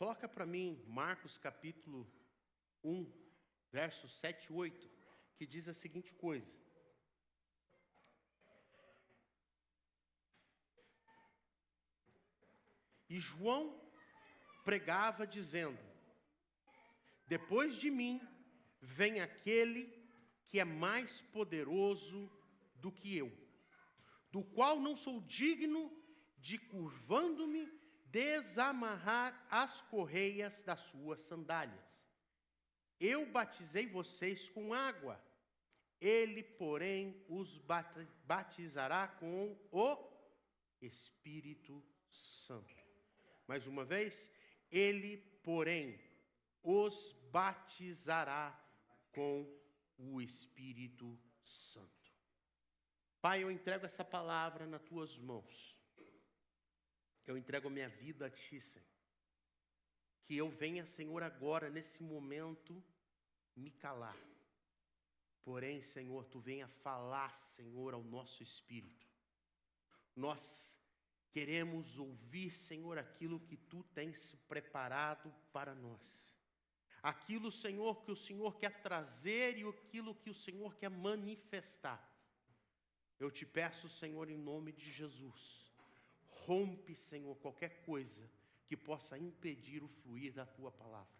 Coloca para mim Marcos capítulo 1, versos 7 e 8, que diz a seguinte coisa. E João pregava dizendo: depois de mim vem aquele que é mais poderoso do que eu, do qual não sou digno de, curvando-me, desamarrar as correias das suas sandálias. Eu batizei vocês com água, ele, porém, os batizará com o Espírito Santo. Mais uma vez, ele, porém, os batizará com o Espírito Santo. Pai, eu entrego essa palavra nas tuas mãos. Eu entrego a minha vida a ti, Senhor. Que eu venha, Senhor, agora, nesse momento, me calar. Porém, Senhor, tu venha falar, Senhor, ao nosso espírito. Nós queremos ouvir, Senhor, aquilo que tu tens preparado para nós. Aquilo, Senhor, que o Senhor quer trazer e aquilo que o Senhor quer manifestar. Eu te peço, Senhor, em nome de Jesus, rompe, Senhor, qualquer coisa que possa impedir o fluir da tua palavra.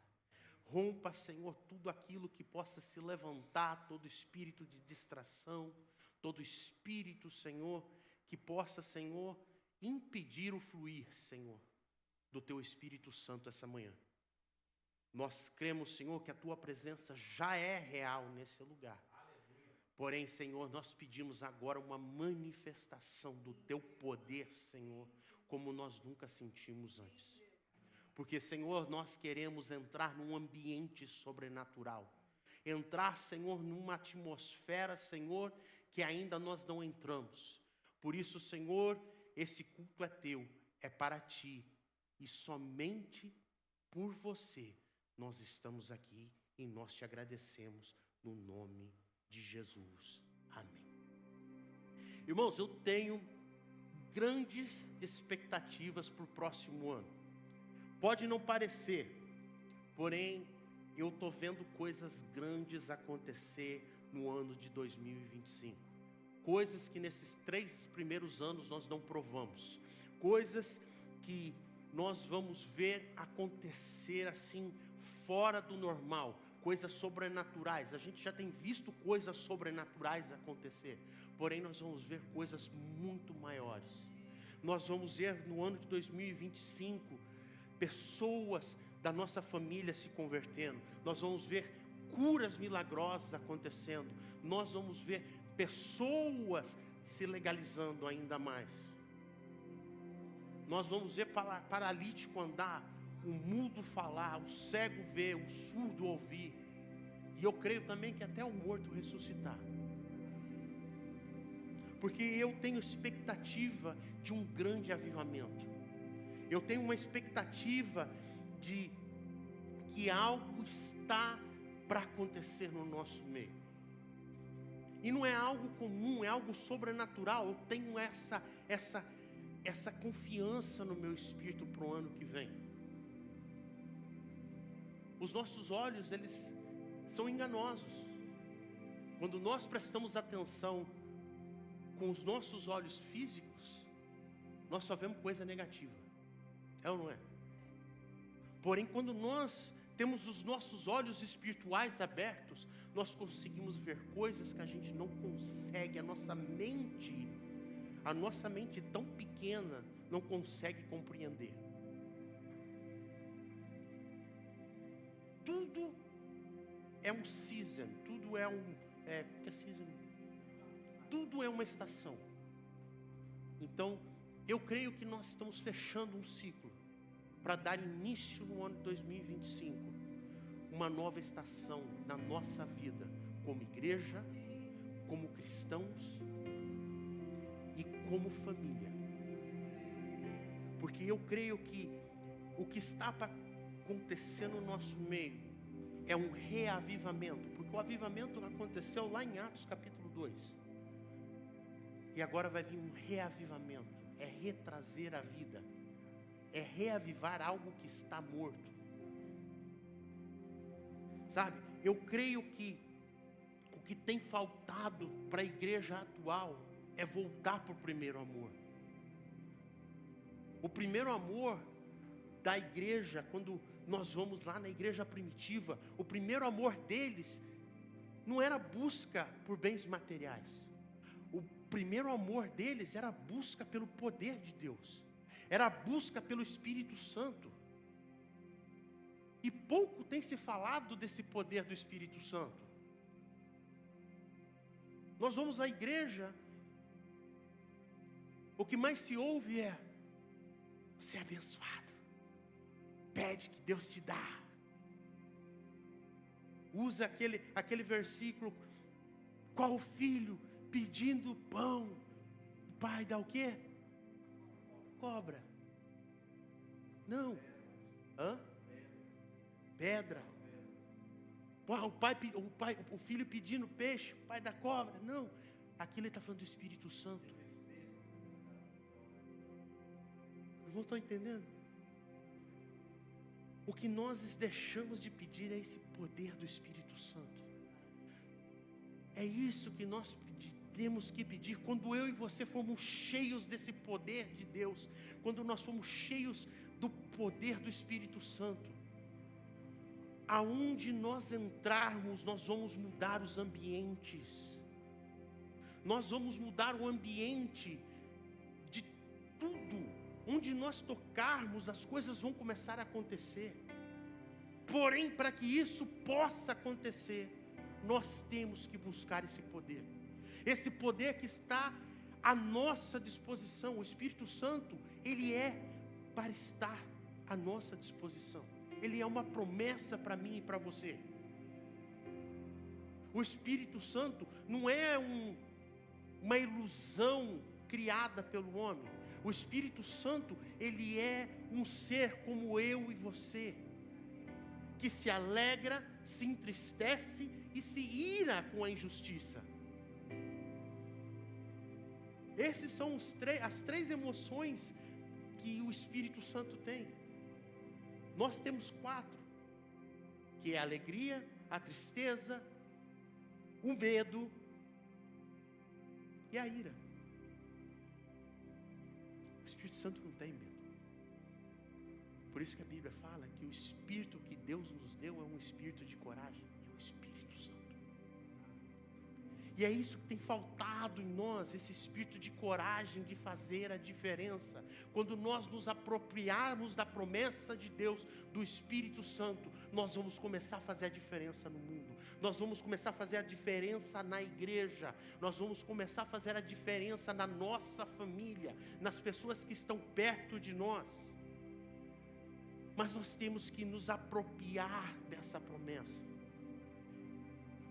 Rompa, Senhor, tudo aquilo que possa se levantar, todo espírito de distração, todo espírito, Senhor, que possa, Senhor, impedir o fluir, Senhor, do teu Espírito Santo essa manhã. Nós cremos, Senhor, que a tua presença já é real nesse lugar. Porém, Senhor, nós pedimos agora uma manifestação do teu poder, Senhor, como nós nunca sentimos antes. Porque, Senhor, nós queremos entrar num ambiente sobrenatural. Entrar, Senhor, numa atmosfera, Senhor, que ainda nós não entramos. Por isso, Senhor, esse culto é teu, é para ti. E somente por você nós estamos aqui e nós te agradecemos no nome de Jesus. Amém. Irmãos, eu tenho grandes expectativas para o próximo ano. Pode não parecer, porém, eu estou vendo coisas grandes acontecer no ano de 2025. Coisas que nesses 3 primeiros anos nós não provamos. Coisas que nós vamos ver acontecer assim, fora do normal. Coisas sobrenaturais. A gente já tem visto coisas sobrenaturais acontecer. Porém, nós vamos ver coisas muito maiores. Nós vamos ver no ano de 2025... pessoas da nossa família se convertendo. Nós vamos ver curas milagrosas acontecendo. Nós vamos ver pessoas se legalizando ainda mais. Nós vamos ver paralítico andar, o mudo falar, o cego ver, o surdo ouvir. E eu creio também que até o morto ressuscitar. Porque eu tenho expectativa de um grande avivamento. Eu tenho uma expectativa de que algo está para acontecer no nosso meio. E não é algo comum, é algo sobrenatural. Eu tenho essa confiança no meu espírito para o ano que vem. Os nossos olhos, eles são enganosos. Quando nós prestamos atenção com os nossos olhos físicos, nós só vemos coisa negativa. É ou não é? Porém, quando nós temos os nossos olhos espirituais abertos, nós conseguimos ver coisas que a gente não consegue. A nossa mente tão pequena não consegue compreender. Tudo é um season, tudo é que é season? Tudo é uma estação. Então, eu creio que nós estamos fechando um ciclo para dar início no ano de 2025, uma nova estação na nossa vida, como igreja, como cristãos e como família. Porque eu creio que o que está para acontecer no nosso meio é um reavivamento, porque o avivamento aconteceu lá em Atos capítulo 2. E agora vai vir um reavivamento, é retrazer a vida. é reavivar algo que está morto. Sabe, eu creio que o que tem faltado para a igreja atual é voltar para o primeiro amor. O primeiro amor da igreja, quando nós vamos lá na igreja primitiva, o primeiro amor deles não era busca por bens materiais. O primeiro amor deles era a busca pelo poder de Deus, era a busca pelo Espírito Santo. E pouco tem se falado desse poder do Espírito Santo. Nós vamos à igreja, o que mais se ouve é: você é abençoado, pede que Deus te dá. Usa aquele versículo: qual filho pedindo pão, o pai dá o quê? Cobra. Não. Pedra. O filho pedindo peixe, o pai da cobra. Não. Aqui ele está falando do Espírito Santo. Não estão entendendo? O que nós deixamos de pedir é esse poder do Espírito Santo. É isso que nós temos que pedir. Quando eu e você fomos cheios desse poder de Deus, quando nós fomos cheios do poder do Espírito Santo, aonde nós entrarmos, nós vamos mudar os ambientes. Nós vamos mudar o ambiente de tudo. Onde nós tocarmos, as coisas vão começar a acontecer. Porém, para que isso possa acontecer, nós temos que buscar esse poder. Esse poder que está à nossa disposição. O Espírito Santo, ele é para estar à nossa disposição. Ele é uma promessa para mim e para você. O Espírito Santo não é uma ilusão criada pelo homem. O Espírito Santo, ele é um ser como eu e você, que se alegra, se entristece e se ira com a injustiça. Esses são as três emoções que o Espírito Santo tem. Nós temos 4, que é a alegria, a tristeza, o medo e a ira. O Espírito Santo não tem medo. Por isso que a Bíblia fala que o Espírito que Deus nos deu é um Espírito de coragem, é o Espírito Santo. E é isso que tem faltado em nós, esse espírito de coragem de fazer a diferença. Quando nós nos apropriarmos da promessa de Deus, do Espírito Santo, nós vamos começar a fazer a diferença no mundo. Nós vamos começar a fazer a diferença na igreja. Nós vamos começar a fazer a diferença na nossa família, nas pessoas que estão perto de nós. Mas nós temos que nos apropriar dessa promessa.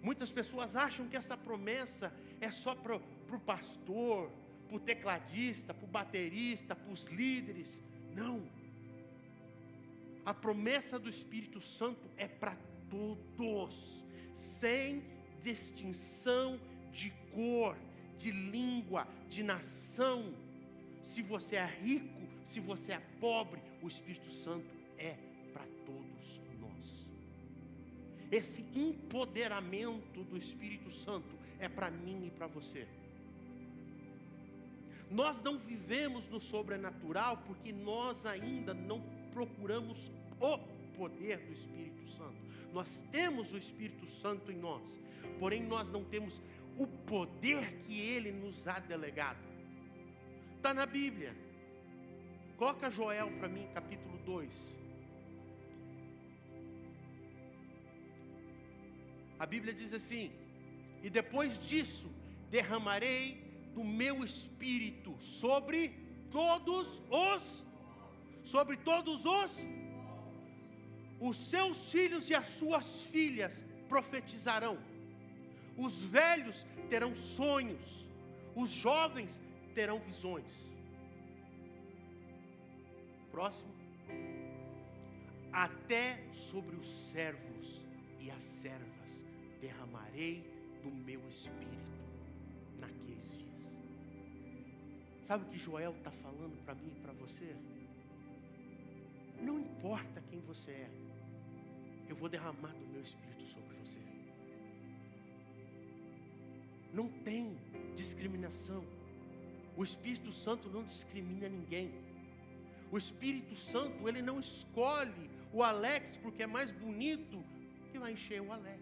Muitas pessoas acham que essa promessa é só para o pastor, para o tecladista, para o baterista, para os líderes. Não. A promessa do Espírito Santo é para todos, sem distinção de cor, de língua, de nação. Se você é rico, se você é pobre, o Espírito Santo é para todos nós. Esse empoderamento do Espírito Santo é para mim e para você. Nós não vivemos no sobrenatural porque nós ainda não procuramos o poder do Espírito Santo. Nós temos o Espírito Santo em nós, porém nós não temos o poder que Ele nos há delegado. Está na Bíblia. Coloca Joel para mim, capítulo 2. A Bíblia diz assim: e depois disso derramarei do meu espírito sobre todos os seus filhos e as suas filhas profetizarão. Os velhos terão sonhos, os jovens terão visões. Próximo. Até sobre os servos e as servas derramarei do meu espírito naqueles dias. Sabe o que Joel está falando para mim e para você? não importa quem você é, eu vou derramar do meu Espírito sobre você. Não tem discriminação. O Espírito Santo não discrimina ninguém. O Espírito Santo, ele não escolhe o Alex porque é mais bonito que vai encher o Alex.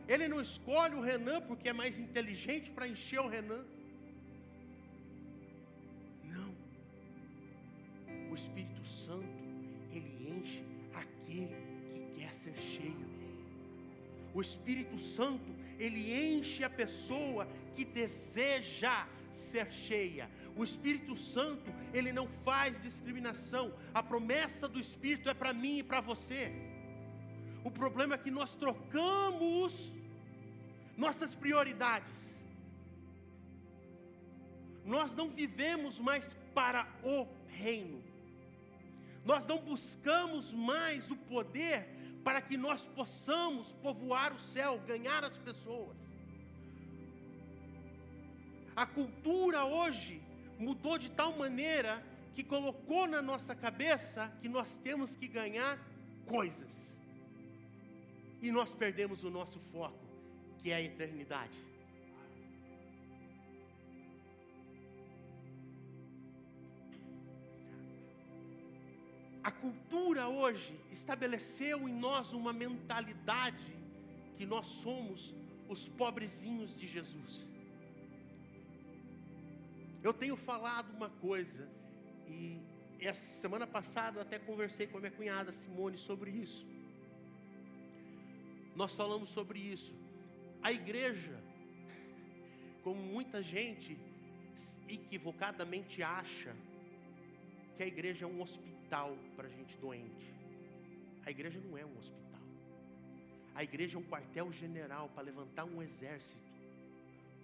Ele não escolhe o Renan porque é mais inteligente para encher o Renan. Não. O Espírito Santo, ele enche aquele que quer ser cheio. O Espírito Santo, ele enche a pessoa que deseja ser cheia. O Espírito Santo, ele não faz discriminação. A promessa do Espírito é para mim e para você. O problema é que nós trocamos nossas prioridades. Nós não vivemos mais para o reino. Nós não buscamos mais o poder para que nós possamos povoar o céu, ganhar as pessoas. A cultura hoje mudou de tal maneira que colocou na nossa cabeça que nós temos que ganhar coisas. E nós perdemos o nosso foco, que é a eternidade. A cultura hoje estabeleceu em nós uma mentalidade que nós somos os pobrezinhos de Jesus. Eu tenho falado uma coisa, e essa semana passada eu até conversei com a minha cunhada Simone sobre isso. Nós falamos sobre isso. A igreja, como muita gente equivocadamente acha, que a igreja é um hospital para gente doente. A igreja não é um hospital. A igreja é um quartel-general para levantar um exército,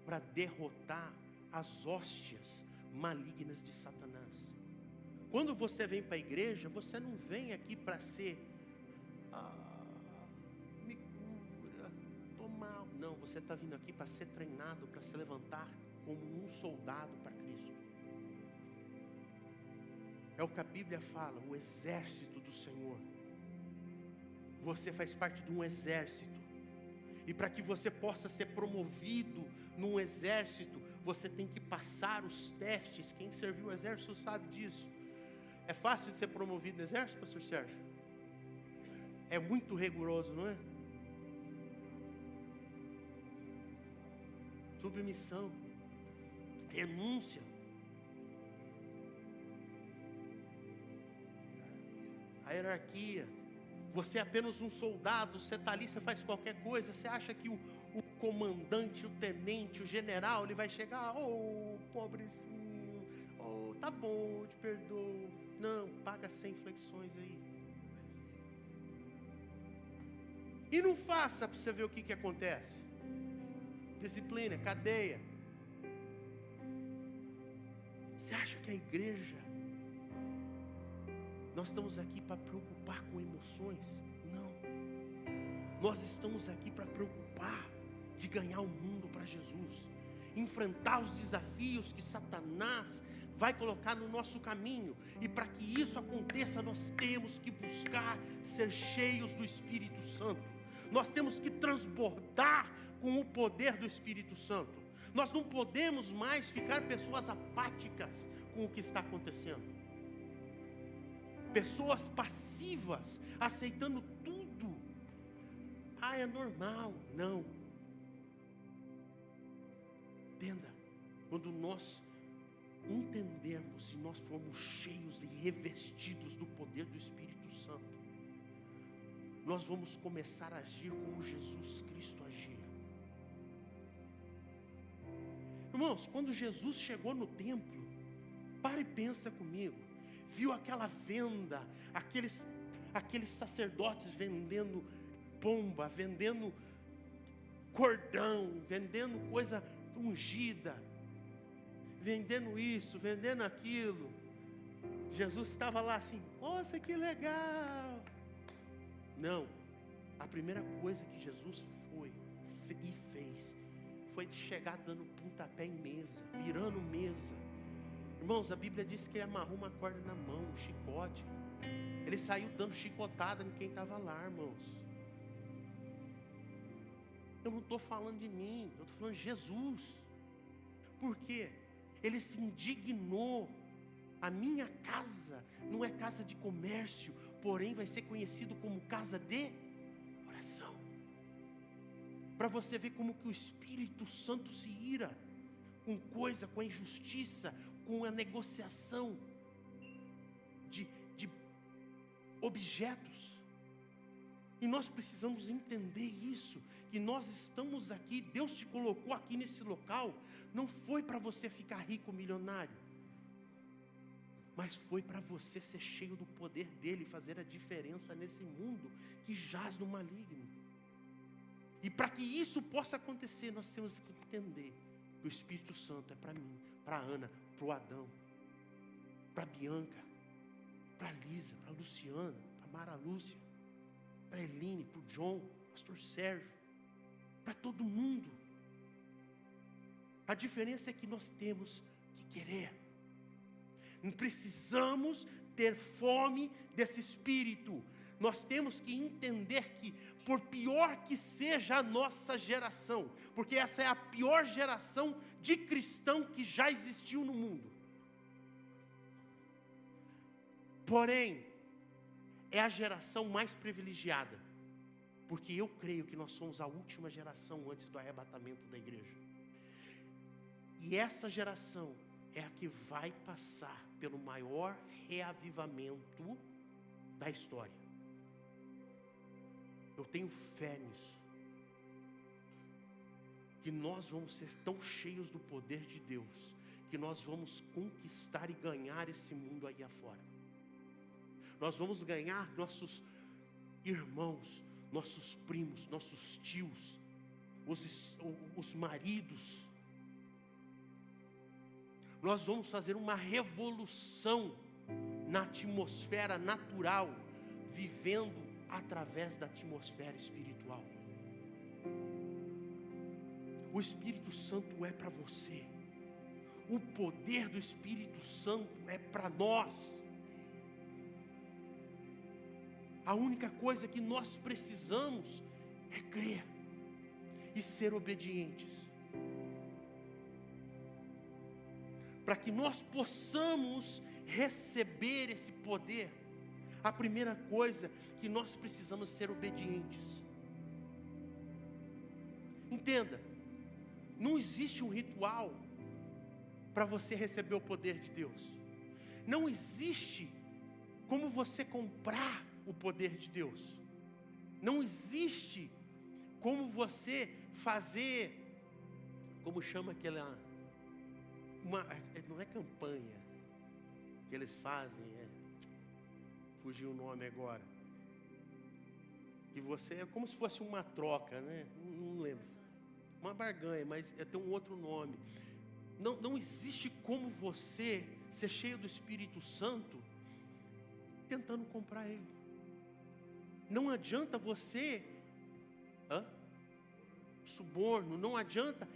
para derrotar as hóstias malignas de Satanás. Quando você vem para a igreja, você não vem aqui para ser me cura, tô mal. Não, você está vindo aqui para ser treinado, para se levantar como um soldado para Cristo. É o que a Bíblia fala, o exército do Senhor. Você faz parte de um exército. E para que você possa ser promovido num exército, você tem que passar os testes. Quem serviu o exército sabe disso. É fácil de ser promovido no exército, pastor Sérgio? É muito rigoroso, não é? Submissão, renúncia. A hierarquia. Você é apenas um soldado, você está ali, você faz qualquer coisa. Você acha que o comandante, o tenente, o general, ele vai chegar, pobrezinho, tá bom, eu te perdoo. Não, paga 100 flexões aí. E não faça para você ver o que acontece. Disciplina, cadeia. Você acha que a igreja, nós estamos aqui para preocupar com emoções? Não. Nós estamos aqui para preocupar de ganhar o mundo para Jesus. Enfrentar os desafios que Satanás vai colocar no nosso caminho. E para que isso aconteça, nós temos que buscar ser cheios do Espírito Santo. Nós temos que transbordar com o poder do Espírito Santo. Nós não podemos mais ficar pessoas apáticas com o que está acontecendo. Pessoas passivas, aceitando tudo. É normal. Não. Entenda, quando nós entendermos e nós formos cheios e revestidos do poder do Espírito Santo, nós vamos começar a agir como Jesus Cristo agia. Irmãos, quando Jesus chegou no templo, para e pensa comigo, viu aquela venda, aqueles sacerdotes vendendo pomba, vendendo cordão, vendendo coisa ungida, vendendo isso, vendendo aquilo. Jesus estava lá assim, nossa, que legal. Não, a primeira coisa que Jesus foi e fez foi chegar dando pontapé em mesa, virando mesa. Irmãos, a Bíblia diz que ele amarrou uma corda na mão, um chicote. Ele saiu dando chicotada em quem estava lá, irmãos. Eu não estou falando de mim, eu estou falando de Jesus. Por quê? Ele se indignou. A minha casa não é casa de comércio, porém vai ser conhecido como casa de oração. Para você ver como que o Espírito Santo se ira com coisa, com a injustiça, com a negociação de objetos. E nós precisamos entender isso, que nós estamos aqui, Deus te colocou aqui nesse local, não foi para você ficar rico, milionário, mas foi para você ser cheio do poder dele, fazer a diferença nesse mundo que jaz no maligno. E para que isso possa acontecer, nós temos que entender que o Espírito Santo é para mim, para a Ana, para o Adão, para a Bianca, para a Lisa, para a Luciana, para a Mara Lúcia, para a Eline, para o John, pastor Sérgio, para todo mundo. A diferença é que nós temos que querer. Precisamos ter fome desse Espírito. Nós temos que entender que, por pior que seja a nossa geração, porque essa é a pior geração de cristão que já existiu no mundo, porém, é a geração mais privilegiada, porque eu creio que nós somos a última geração antes do arrebatamento da igreja. E essa geração é a que vai passar pelo maior reavivamento da história. Eu tenho fé nisso, que nós vamos ser tão cheios do poder de Deus, que nós vamos conquistar e ganhar esse mundo aí afora. Nós vamos ganhar nossos irmãos, nossos primos, nossos tios, os maridos. Nós vamos fazer uma revolução na atmosfera natural, vivendo através da atmosfera espiritual. O Espírito Santo é para você. O poder do Espírito Santo é para nós. A única coisa que nós precisamos é crer e ser obedientes, para que nós possamos receber esse poder. A primeira coisa que nós precisamos ser obedientes. Entenda, não existe um ritual para você receber o poder de Deus. Não existe como você comprar o poder de Deus. Não existe como você fazer, como chama aquela, não é campanha que eles fazem, fugiu o nome agora, que você, é como se fosse uma troca, né? Não lembro, uma barganha, mas tem um outro nome. Não existe como você ser cheio do Espírito Santo tentando comprar ele. Não adianta você suborno, não adianta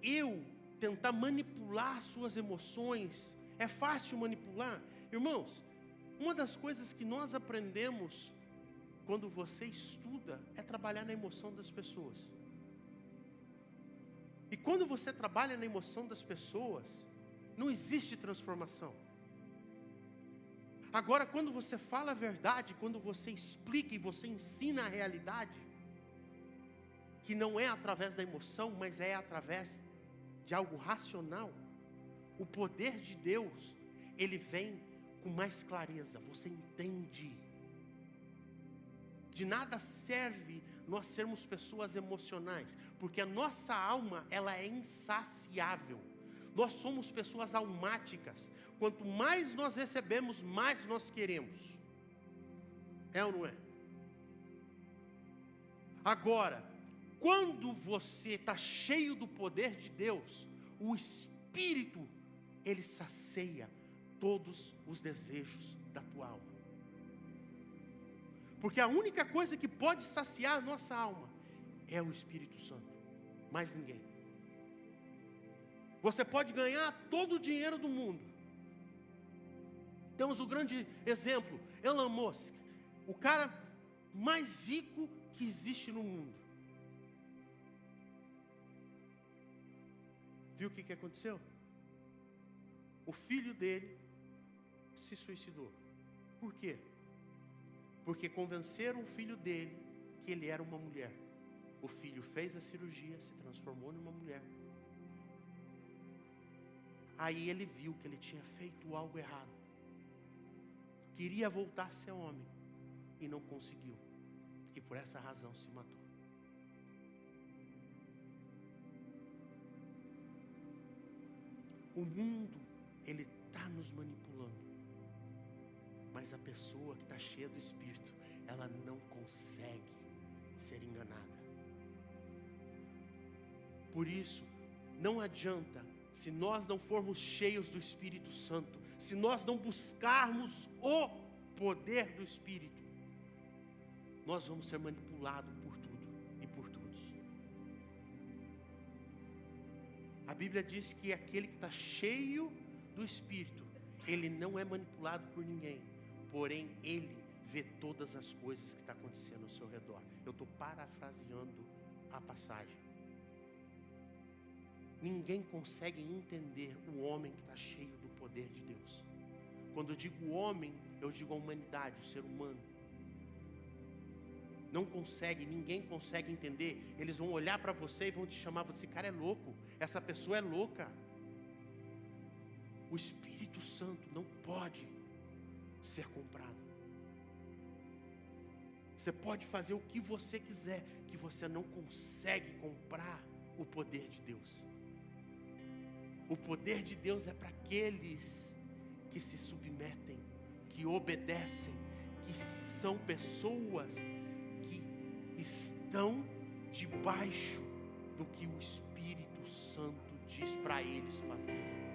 eu tentar manipular suas emoções. É fácil manipular, irmãos. Uma das coisas que nós aprendemos quando você estuda é trabalhar na emoção das pessoas. E quando você trabalha na emoção das pessoas, não existe transformação. Agora, quando você fala a verdade, quando você explica e você ensina a realidade, que não é através da emoção, mas é através de algo racional, o poder de Deus, ele vem com mais clareza, você entende. De nada serve nós sermos pessoas emocionais, porque a nossa alma, ela é insaciável. Nós somos pessoas almáticas. Quanto mais nós recebemos, mais nós queremos. É ou não é? Agora, quando você está cheio do poder de Deus, o Espírito, ele sacia todos os desejos da tua alma. Porque a única coisa que pode saciar a nossa alma é o Espírito Santo, mais ninguém. Você pode ganhar todo o dinheiro do mundo, Temos o grande exemplo, Elon Musk, o cara mais rico que existe no mundo. Viu o que aconteceu? O filho dele se suicidou. Por quê? Porque convenceram o filho dele que ele era uma mulher. O filho fez a cirurgia, se transformou numa mulher. Aí ele viu que ele tinha feito algo errado. Queria voltar a ser homem e não conseguiu. E por essa razão se matou. O mundo, ele está nos manipulando. Mas a pessoa que está cheia do Espírito, ela não consegue ser enganada. Por isso, não adianta, se nós não formos cheios do Espírito Santo, se nós não buscarmos o poder do Espírito, nós vamos ser manipulados por tudo e por todos. A Bíblia diz que aquele que está cheio do Espírito, ele não é manipulado por ninguém, porém ele vê todas as coisas que estão acontecendo ao seu redor. Eu estou parafraseando a passagem. Ninguém consegue entender o homem que está cheio do poder de Deus. Quando eu digo homem, eu digo a humanidade, o ser humano. Não consegue, ninguém consegue entender. Eles vão olhar para você e vão te chamar, esse cara é louco, essa pessoa é louca. O Espírito Santo não pode ser comprado. Você pode fazer o que você quiser, que você não consegue comprar o poder de Deus. O poder de Deus é para aqueles que se submetem, que obedecem, que são pessoas que estão debaixo do que o Espírito Santo diz para eles fazerem.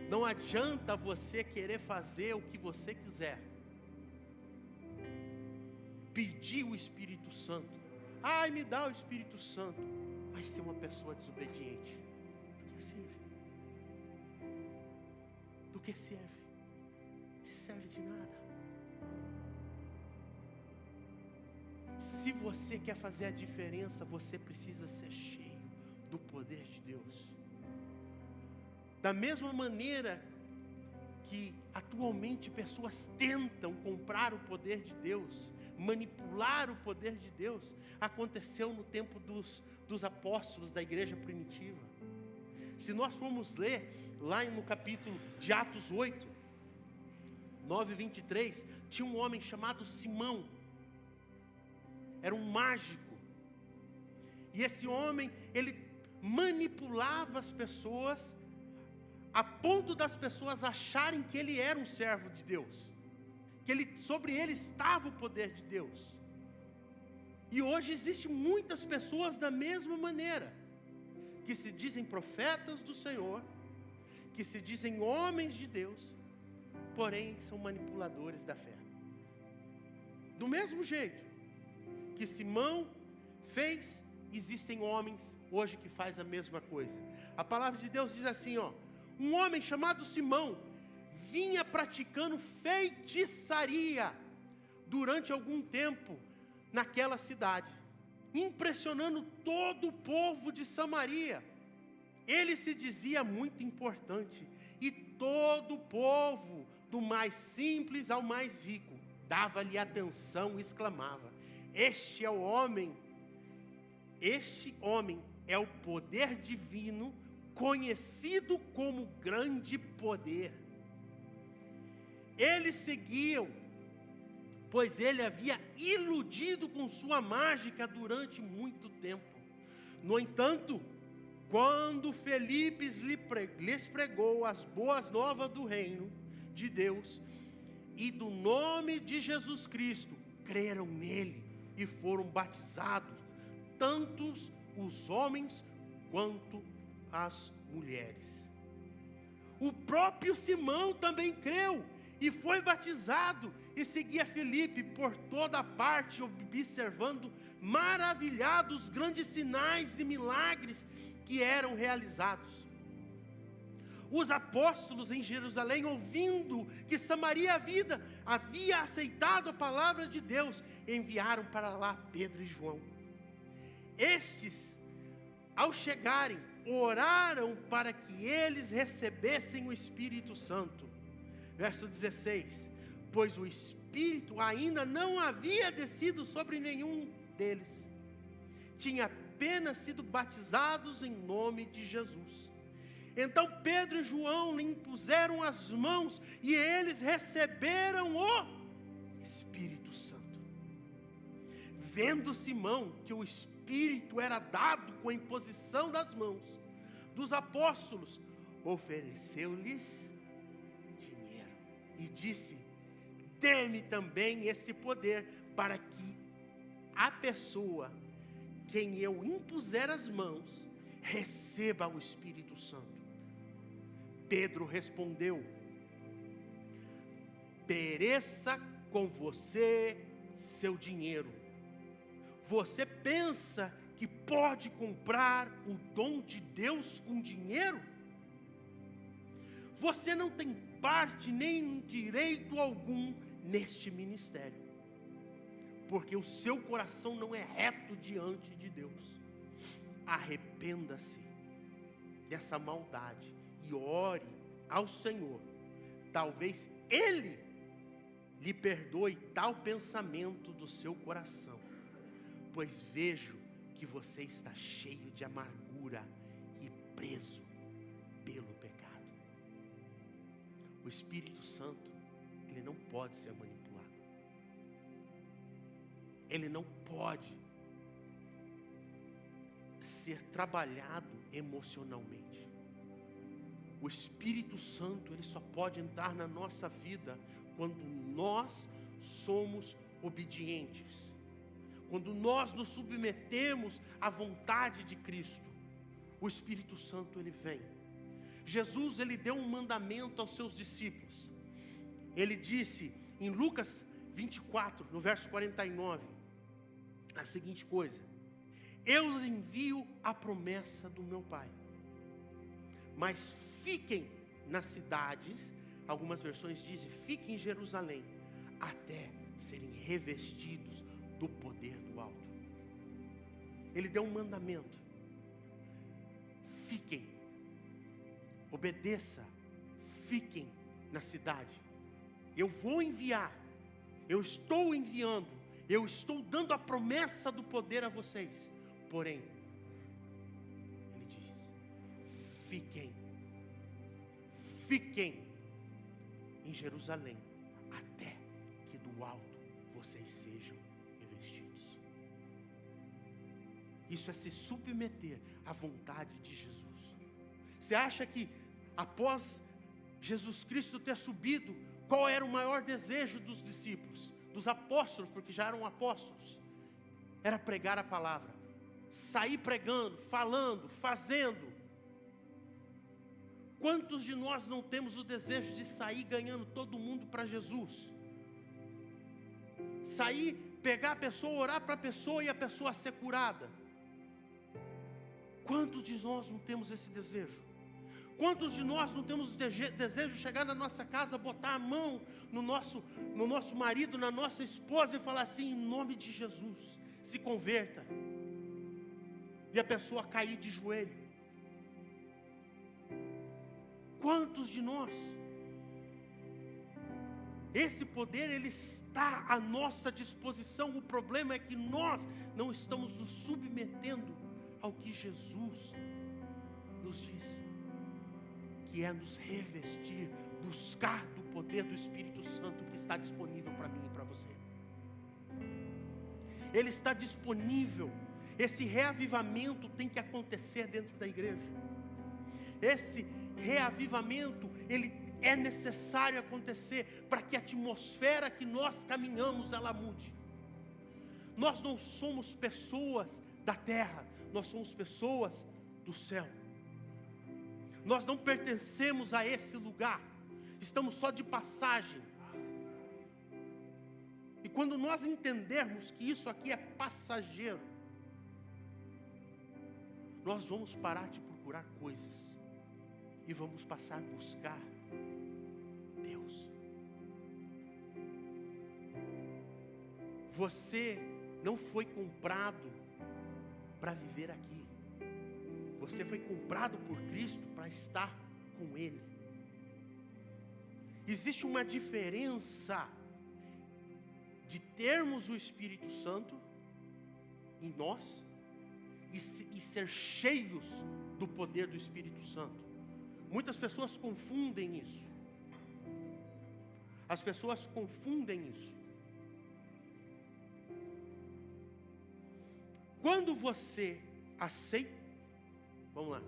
Não adianta você querer fazer o que você quiser, pedir o Espírito Santo, ai, me dá o Espírito Santo, mas ser uma pessoa desobediente. Do que serve? Do que serve? Não serve de nada. Se você quer fazer a diferença, você precisa ser cheio do poder de Deus. Da mesma maneira que atualmente pessoas tentam comprar o poder de Deus, manipular o poder de Deus, aconteceu no tempo dos apóstolos da igreja primitiva. Se nós formos ler lá no capítulo de Atos 8, 9 e 23, tinha um homem chamado Simão. Era um mágico. E esse homem, ele manipulava as pessoas a ponto das pessoas acharem que ele era um servo de Deus, que sobre ele estava o poder de Deus. E hoje existem muitas pessoas da mesma maneira, que se dizem profetas do Senhor, que se dizem homens de Deus, porém são manipuladores da fé. Do mesmo jeito que Simão fez, existem homens hoje que fazem a mesma coisa. A palavra de Deus diz assim, um homem chamado Simão vinha praticando feitiçaria durante algum tempo naquela cidade, impressionando todo o povo de Samaria. Ele se dizia muito importante e todo o povo, do mais simples ao mais rico, dava-lhe atenção e exclamava: este homem é o poder divino, conhecido como grande poder. Eles seguiam, pois ele havia iludido com sua mágica durante muito tempo. No entanto, quando Felipe lhes pregou as boas novas do reino de Deus e do nome de Jesus Cristo, creram nele e foram batizados, tanto os homens quanto as mulheres. O próprio Simão também creu e foi batizado e seguia Felipe por toda parte, observando maravilhados grandes sinais e milagres que eram realizados. Os apóstolos em Jerusalém, ouvindo que Samaria havia aceitado a palavra de Deus, enviaram para lá Pedro e João. Estes, ao chegarem, oraram para que eles recebessem o Espírito Santo. Verso 16: pois o Espírito ainda não havia descido sobre nenhum deles, tinha apenas sido batizados em nome de Jesus. Então Pedro e João lhe impuseram as mãos e eles receberam o Espírito Santo. Vendo Simão que o Espírito era dado com a imposição das mãos dos apóstolos, ofereceu-lhes dinheiro e disse: dê-me também este poder, para que a pessoa quem eu impuser as mãos receba o Espírito Santo. Pedro respondeu: pereça com você seu dinheiro. Você pensa que pode comprar o dom de Deus com dinheiro? Você não tem parte nem direito algum neste ministério, porque o seu coração não é reto diante de Deus. Arrependa-se dessa maldade e ore ao Senhor. Talvez Ele lhe perdoe tal pensamento do seu coração, pois vejo que você está cheio de amargura e preso pelo pecado. O Espírito Santo, ele não pode ser manipulado. Ele não pode ser trabalhado emocionalmente. O Espírito Santo, ele só pode entrar na nossa vida quando nós somos obedientes, quando nós nos submetemos à vontade de Cristo. O Espírito Santo, ele vem. Jesus, ele deu um mandamento aos seus discípulos. Ele disse em Lucas 24, no verso 49, a seguinte coisa: eu lhes envio a promessa do meu Pai, mas fiquem nas cidades, algumas versões dizem, fiquem em Jerusalém, até serem revestidos do poder do alto. Ele deu um mandamento: fiquem, obedeça, fiquem na cidade. Eu vou enviar, eu estou enviando, eu estou dando a promessa do poder a vocês. Porém, ele diz: fiquem em Jerusalém, até que do alto vocês sejam revestidos. Isso é se submeter à vontade de Jesus. Você acha que após Jesus Cristo ter subido, qual era o maior desejo dos discípulos, dos apóstolos, porque já eram apóstolos? Era pregar a palavra, sair pregando, falando, fazendo. Quantos de nós não temos o desejo de sair ganhando todo mundo para Jesus? Sair, pegar a pessoa, orar para a pessoa e a pessoa ser curada. Quantos de nós não temos esse desejo? Quantos de nós não temos o desejo de chegar na nossa casa, botar a mão no nosso marido, na nossa esposa e falar assim: em nome de Jesus, se converta. E a pessoa cair de joelho. Quantos de nós? Esse poder, ele está à nossa disposição. O problema é que nós não estamos nos submetendo ao que Jesus nos diz, que é nos revestir, buscar do poder do Espírito Santo que está disponível para mim e para você. Ele está disponível. Esse reavivamento tem que acontecer dentro da igreja. Esse reavivamento, ele é necessário acontecer para que a atmosfera que nós caminhamos, ela mude. Nós não somos pessoas da terra, nós somos pessoas do céu. Nós não pertencemos a esse lugar, estamos só de passagem. E quando nós entendermos que isso aqui é passageiro, nós vamos parar de procurar coisas e vamos passar a buscar Deus. Você não foi comprado para viver aqui. Você foi comprado por Cristo para estar com Ele. Existe uma diferença de termos o Espírito Santo em nós e ser cheios do poder do Espírito Santo. Muitas pessoas confundem isso. As pessoas confundem isso. Quando você aceita, vamos lá.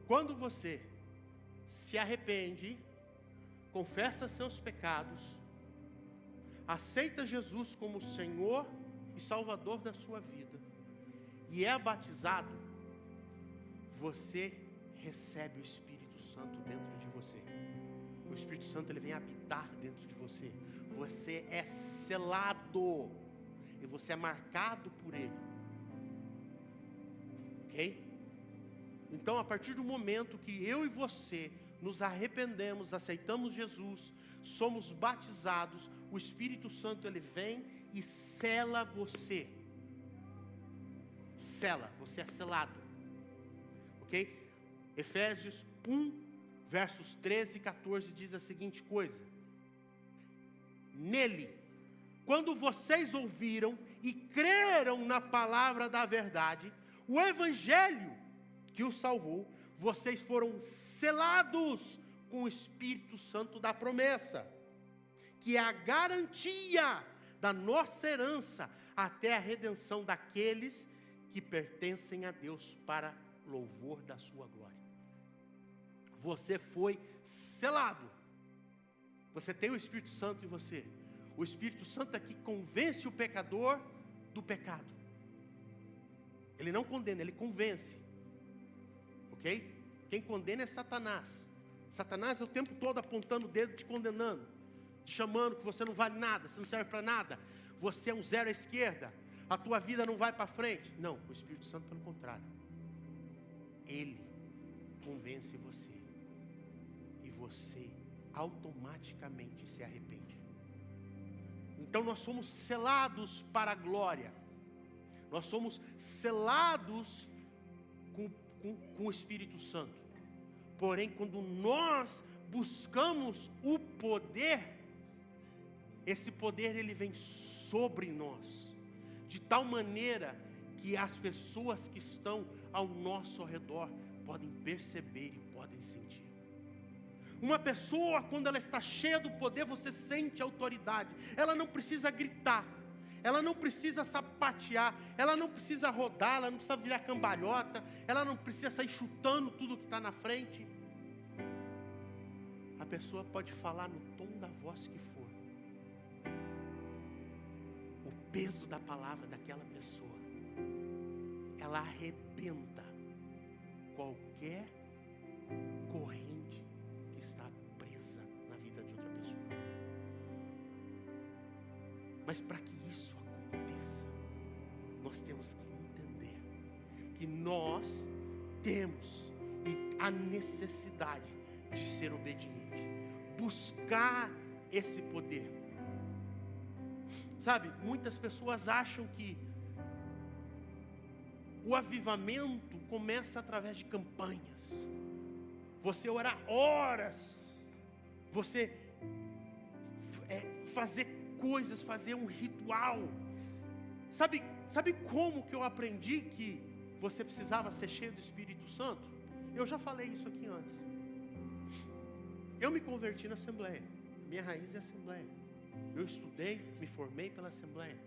Quando você se arrepende, confessa seus pecados, aceita Jesus como Senhor e Salvador da sua vida e é batizado, você recebe o Espírito Santo dentro de você. O Espírito Santo, ele vem habitar dentro de você. Você é selado e você é marcado por Ele. Ok? Então, a partir do momento que eu e você nos arrependemos, aceitamos Jesus, somos batizados, o Espírito Santo, ele vem e sela você. Sela, você é selado. Ok? Efésios 1, versos 13 e 14 diz a seguinte coisa: nele, quando vocês ouviram e creram na palavra da verdade, o evangelho que os salvou, vocês foram selados com o Espírito Santo da promessa, que é a garantia da nossa herança até a redenção daqueles que pertencem a Deus para louvor da sua glória. Você foi selado. Você tem o Espírito Santo em você. O Espírito Santo é que convence o pecador do pecado. Ele não condena, ele convence. Ok? Quem condena é Satanás. Satanás é o tempo todo apontando o dedo, te condenando, te chamando que você não vale nada, você não serve para nada, você é um zero à esquerda, a tua vida não vai para frente. Não, o Espírito Santo, pelo contrário, ele convence você e você automaticamente se arrepende. Então nós somos selados para a glória. Nós somos selados com o Espírito Santo. Porém, quando nós buscamos o poder, esse poder ele vem sobre nós, de tal maneira que as pessoas que estão ao nosso redor podem perceber e podem sentir. Uma pessoa, quando ela está cheia do poder, você sente a autoridade. Ela não precisa gritar, ela não precisa sapatear, ela não precisa rodar, ela não precisa virar cambalhota, ela não precisa sair chutando tudo que está na frente. A pessoa pode falar no tom da voz que for. O peso da palavra daquela pessoa, ela arrebenta qualquer corrente que está presa na vida de outra pessoa. Mas para que isso aconteça, nós temos que entender que nós temos a necessidade de ser obediente, buscar esse poder. Sabe, muitas pessoas acham que o avivamento começa através de campanhas. Você orar horas, você fazer coisas, fazer um ritual. Sabe como que eu aprendi que você precisava ser cheio do Espírito Santo? Eu já falei isso aqui antes. Eu me converti na Assembleia. Minha raiz é Assembleia. Eu estudei, me formei pela Assembleia.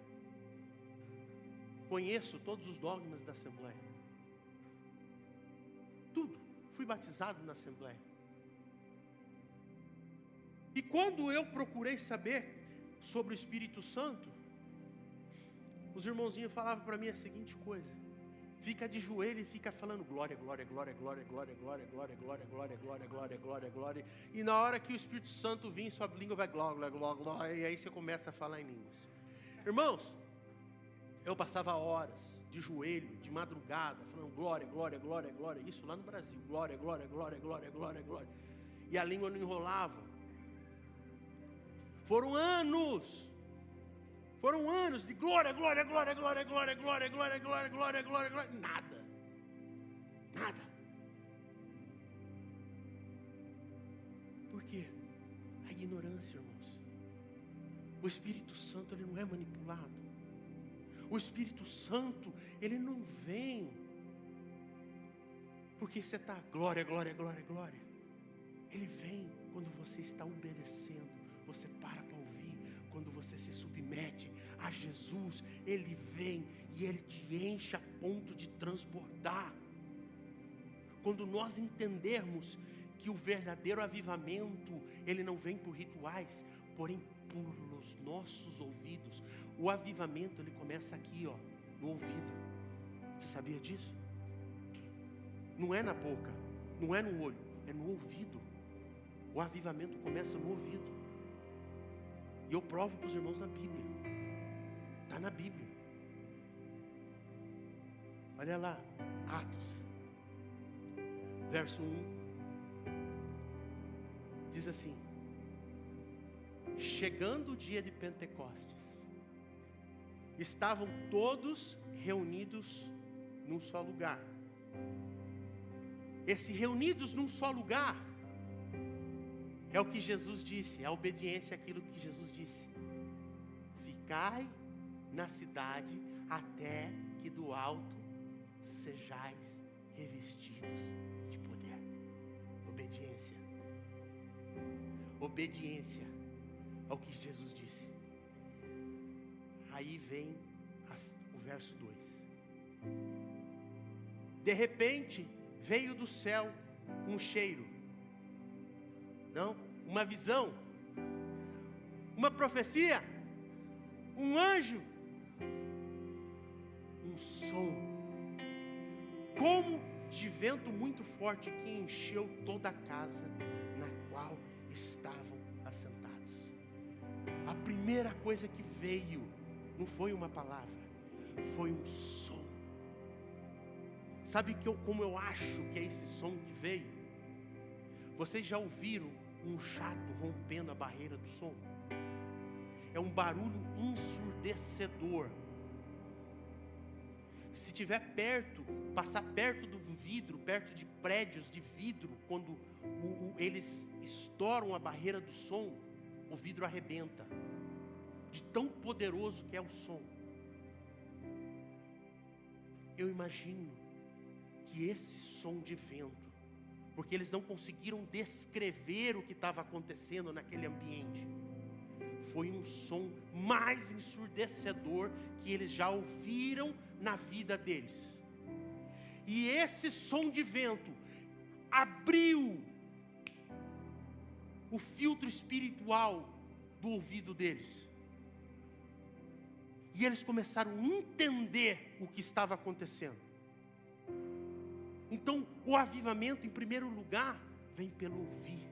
Conheço todos os dogmas da Assembleia. Tudo. Fui batizado na Assembleia. E quando eu procurei saber sobre o Espírito Santo, os irmãozinhos falavam para mim a seguinte coisa: fica de joelho e fica falando glória, glória, glória, glória, glória, glória, glória, glória, glória, glória, glória, glória, glória. E na hora que o Espírito Santo vir, sua língua vai glória, glória, glória, glória, e aí você começa a falar em línguas. Irmãos, Eu passava horas de joelho, de madrugada, falando glória, glória, glória, glória. Isso lá no Brasil, glória, glória, glória, glória, glória, glória. E a língua não enrolava. Foram anos de glória, glória, glória, glória, glória, glória, glória, glória, glória, glória, glória. Nada. Por quê? A ignorância, irmãos. O Espírito Santo, ele não é manipulado. O Espírito Santo, ele não vem porque você está glória, glória, glória, glória. Ele vem quando você está obedecendo. Você para ouvir. Quando você se submete a Jesus, Ele vem e Ele te enche a ponto de transbordar. Quando nós entendermos que o verdadeiro avivamento, ele não vem por rituais, porém por os nossos ouvidos. O avivamento, ele começa aqui, ó, no ouvido. Você sabia disso? Não é na boca, não é no olho, é no ouvido. O avivamento começa no ouvido. E eu provo para os irmãos na Bíblia. Está na Bíblia. Olha lá, Atos, verso 1. Diz assim: chegando o dia de Pentecostes, estavam todos reunidos num só lugar. Esse reunidos num só lugar é o que Jesus disse, é a obediência àquilo que Jesus disse. Ficai na cidade até que do alto sejais revestidos de poder. Obediência. Obediência ao que Jesus disse. Aí vem o verso 2. De repente veio do céu um cheiro. Não, uma visão, uma profecia, um anjo, um som, como de vento muito forte que encheu toda a casa na qual estavam assentados. A primeira coisa que veio não foi uma palavra, foi um som. Sabe como eu acho que é esse som que veio? Vocês já ouviram um jato rompendo a barreira do som? É um barulho ensurdecedor. Se estiver perto, passar perto do vidro, perto de prédios de vidro, quando eles estouram a barreira do som, o vidro arrebenta. De tão poderoso que é o som. Eu imagino que esse som de vento, porque eles não conseguiram descrever o que estava acontecendo naquele ambiente, foi um som mais ensurdecedor que eles já ouviram na vida deles. E esse som de vento abriu o filtro espiritual do ouvido deles. E eles começaram a entender o que estava acontecendo. Então, o avivamento, em primeiro lugar, vem pelo ouvir.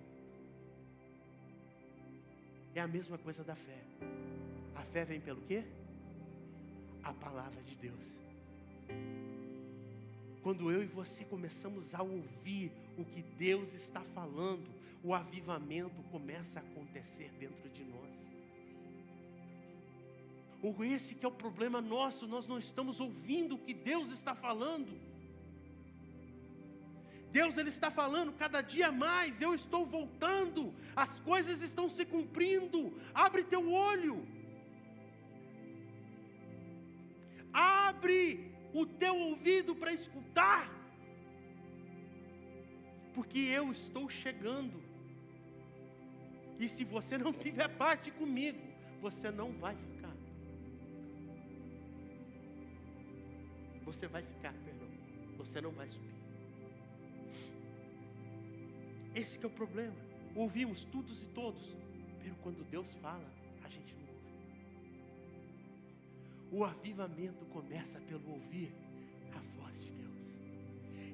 É a mesma coisa da fé. A fé vem pelo quê? A palavra de Deus. Quando eu e você começamos a ouvir o que Deus está falando, o avivamento começa a acontecer dentro de nós. Ou esse que é o problema nosso, nós não estamos ouvindo o que Deus está falando. Deus, Ele está falando cada dia mais, eu estou voltando, as coisas estão se cumprindo, abre teu olho, abre o teu ouvido para escutar, porque eu estou chegando, e se você não tiver parte comigo, você não vai ficar, você não vai subir. Esse que é o problema. Ouvimos todos e todos, mas quando Deus fala, a gente não ouve. O avivamento começa pelo ouvir a voz de Deus.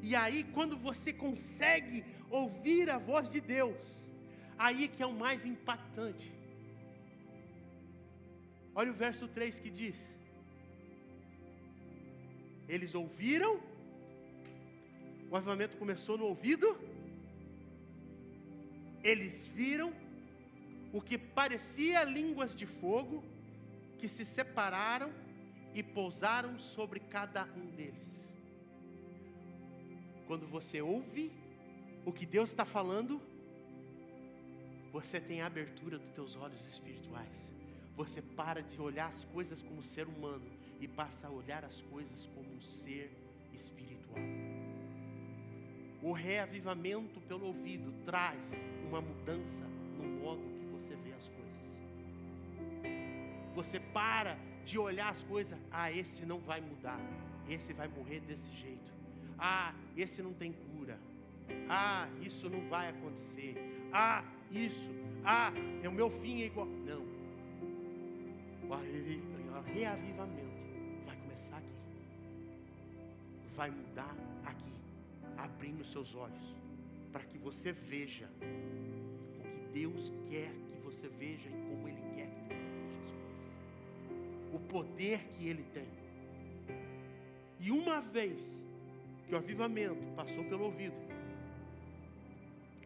E aí, quando você consegue ouvir a voz de Deus, aí que é o mais impactante. Olha o verso 3 que diz: Eles ouviram, o avivamento começou no ouvido, eles viram o que parecia línguas de fogo, que se separaram e pousaram sobre cada um deles. Quando você ouve o que Deus está falando, você tem a abertura dos teus olhos espirituais. Você para de olhar as coisas como ser humano e passa a olhar as coisas como um ser espiritual. O reavivamento pelo ouvido traz uma mudança no modo que você vê as coisas. Você para de olhar as coisas, esse não vai mudar, esse vai morrer desse jeito, esse não tem cura, isso não vai acontecer, o meu fim é igual. Não, o reavivamento vai começar aqui, vai mudar aqui, abrindo seus olhos, para que você veja o que Deus quer que você veja e como Ele quer que você veja as coisas, o poder que Ele tem. E uma vez que o avivamento passou pelo ouvido,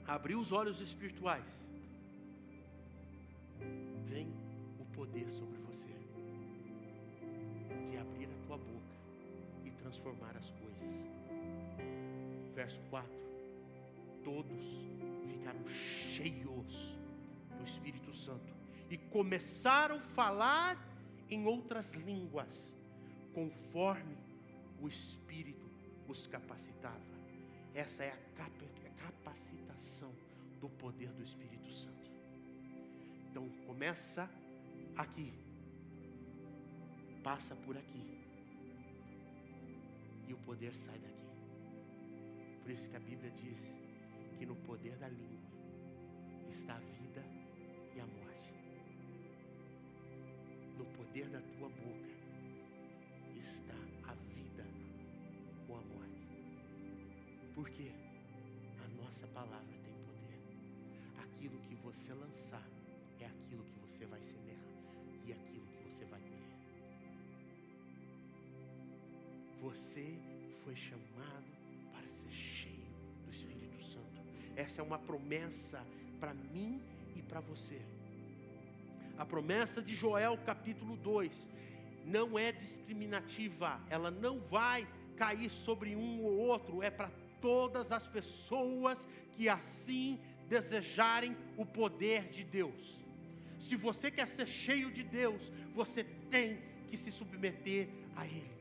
abriu os olhos espirituais, vem o poder sobre você, de abrir a tua boca e transformar as coisas. Verso 4, todos ficaram cheios do Espírito Santo e começaram a falar em outras línguas, conforme o Espírito os capacitava. Essa é a capacitação do poder do Espírito Santo. Então começa aqui, passa por aqui, e o poder sai daqui. Por isso que a Bíblia diz que no poder da língua está a vida e a morte. No poder da tua boca está a vida ou a morte. Por quê? A nossa palavra tem poder. Aquilo que você lançar é aquilo que você vai semear e aquilo que você vai colher. Você foi chamado para ser cheio do Espírito Santo. Essa é uma promessa para mim e para você. A promessa de Joel capítulo 2 não é discriminativa, ela não vai cair sobre um ou outro, é para todas as pessoas que assim desejarem o poder de Deus. Se você quer ser cheio de Deus, você tem que se submeter a Ele.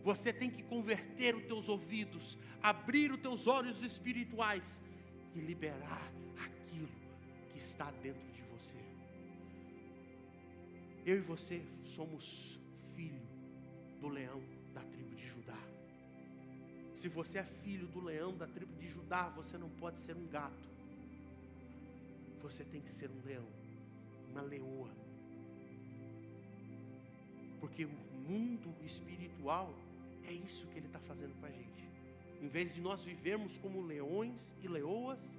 Você tem que converter os teus ouvidos, abrir os teus olhos espirituais e liberar aquilo que está dentro de você. Eu e você somos filho do leão da tribo de Judá. Se você é filho do leão da tribo de Judá, você não pode ser um gato. Você tem que ser um leão, uma leoa. Porque o mundo espiritual é isso que Ele está fazendo com a gente. Em vez de nós vivermos como leões e leoas,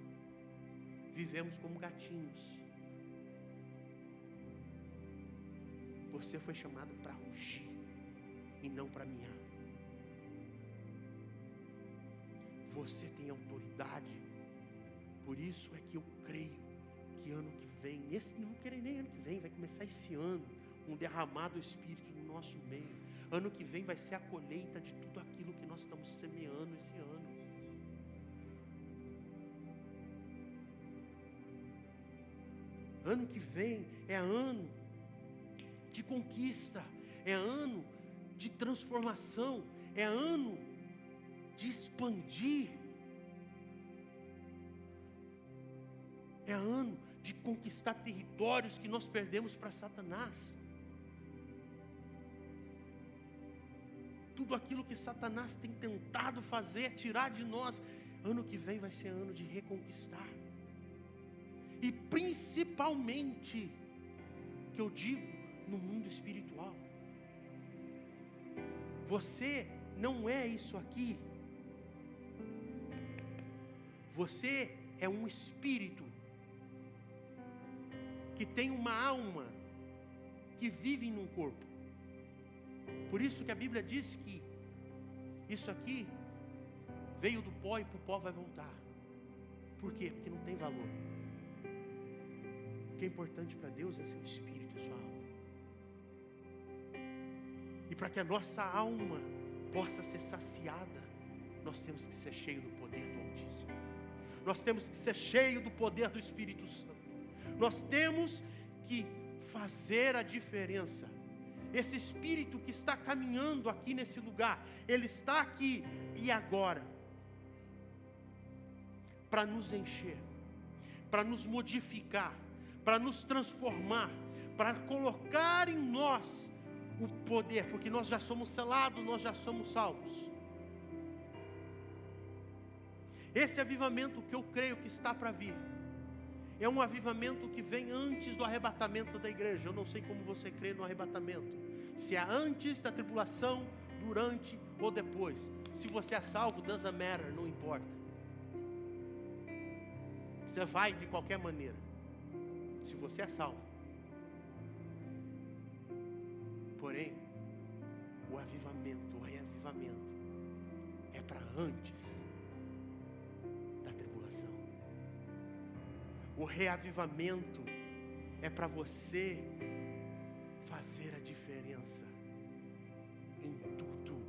vivemos como gatinhos. Você foi chamado para rugir e não para miar. Você tem autoridade. Por isso é que eu creio que ano que vem, não quero nem ano que vem, vai começar esse ano, um derramado do Espírito no nosso meio. Ano que vem vai ser a colheita de tudo aquilo que nós estamos semeando esse ano. Ano que vem é ano de conquista, é ano de transformação, é ano de expandir, é ano de conquistar territórios que nós perdemos para Satanás. Tudo aquilo que Satanás tem tentado fazer, tirar de nós, ano que vem vai ser ano de reconquistar. E principalmente, que eu digo, no mundo espiritual. Você não é isso aqui. Você é um espírito que tem uma alma que vive num corpo. Por isso que a Bíblia diz que isso aqui veio do pó e para o pó vai voltar. Por quê? Porque não tem valor. O que é importante para Deus é seu espírito e sua alma. E para que a nossa alma possa ser saciada, nós temos que ser cheio do poder do Altíssimo. Nós temos que ser cheio do poder do Espírito Santo. Nós temos que fazer a diferença. Esse Espírito que está caminhando aqui nesse lugar, ele está aqui e agora, para nos encher, para nos modificar, para nos transformar, para colocar em nós o poder, porque nós já somos selados, nós já somos salvos. Esse avivamento que eu creio que está para vir, é um avivamento que vem antes do arrebatamento da igreja. Eu não sei como você crê no arrebatamento, se é antes da tribulação, durante ou depois. Se você é salvo, doesn't matter, não importa. Você vai de qualquer maneira, se você é salvo. Porém, o avivamento, o reavivamento é para antes da tribulação. O reavivamento é para você fazer a diferença em tudo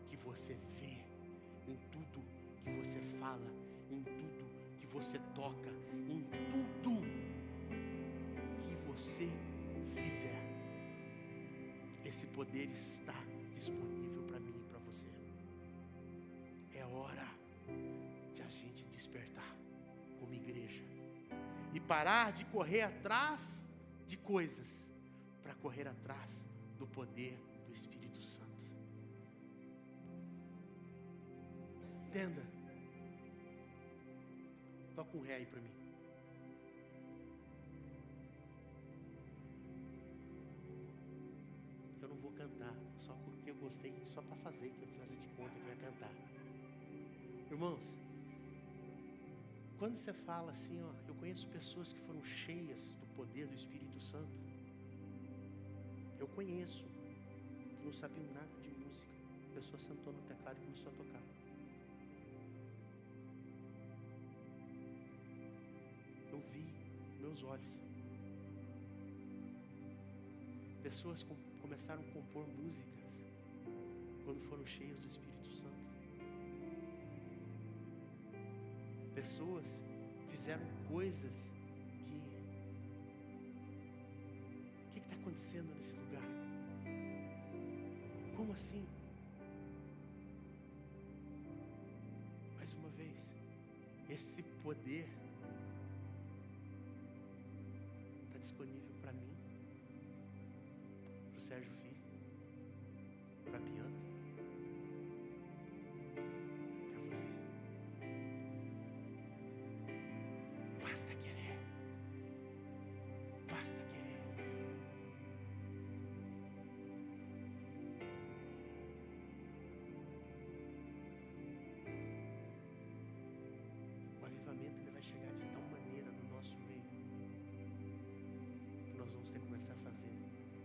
que você vê, em tudo que você fala, em tudo que você toca, em tudo que você fizer. Esse poder está disponível para mim e para você. É hora de a gente despertar como igreja e parar de correr atrás de coisas para correr atrás do poder do Espírito Santo. Entenda. Toca um ré aí para mim. Eu não vou cantar, só porque eu gostei, só para fazer, que eu vou fazer de conta que eu ia cantar. Irmãos, quando você fala assim, ó, eu conheço pessoas que foram cheias do poder do Espírito Santo. Eu conheço, que não sabiam nada de música. A pessoa sentou no teclado e começou a tocar. Eu vi com meus olhos. Pessoas começaram a compor músicas quando foram cheias do Espírito Santo. Pessoas fizeram coisas que está acontecendo nesse lugar? Como assim? Mais uma vez, esse poder está disponível para mim, para o Sérgio Filho, para a Bianca, para você. Basta querer. Basta querer. O avivamento ele vai chegar de tal maneira no nosso meio que nós vamos ter que começar a fazer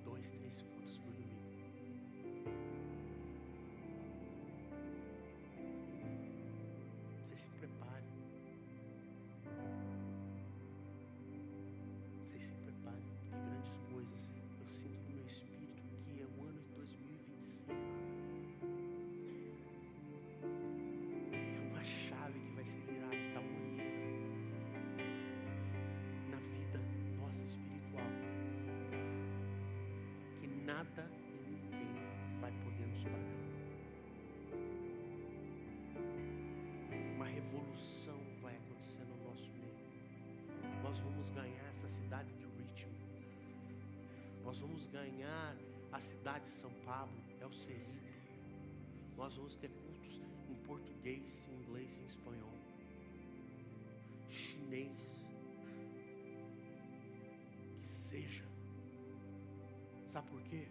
2, 3 cultos por domingo. Vocês se preparem. Vocês se preparem, porque grandes coisas eu sinto no meu espírito que é o ano de 2025. É uma chave que vai se virar de tal maneira na vida nossa espiritual que nada e ninguém vai poder nos parar. Uma revolução vai acontecer no nosso meio. Nós vamos ganhar essa cidade de Richmond. Nós vamos ganhar a cidade de São Pablo, El Cerrito. Nós vamos ter cultos em português, em inglês e em espanhol. Chinês. Que seja. Sabe por quê?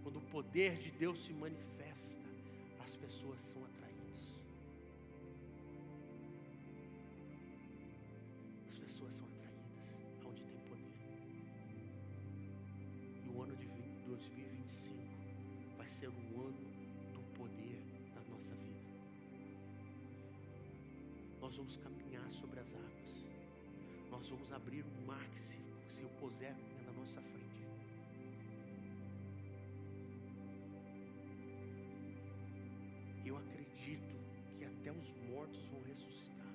Quando o poder de Deus se manifesta, as pessoas são atraídas. As pessoas são atraídas aonde tem poder. E o ano de 2025 vai ser o ano do poder da nossa vida. nós vamos caminhar sobre as águas. Nós vamos abrir um mar que se opuser na nossa frente. Eu acredito que até os mortos vão ressuscitar,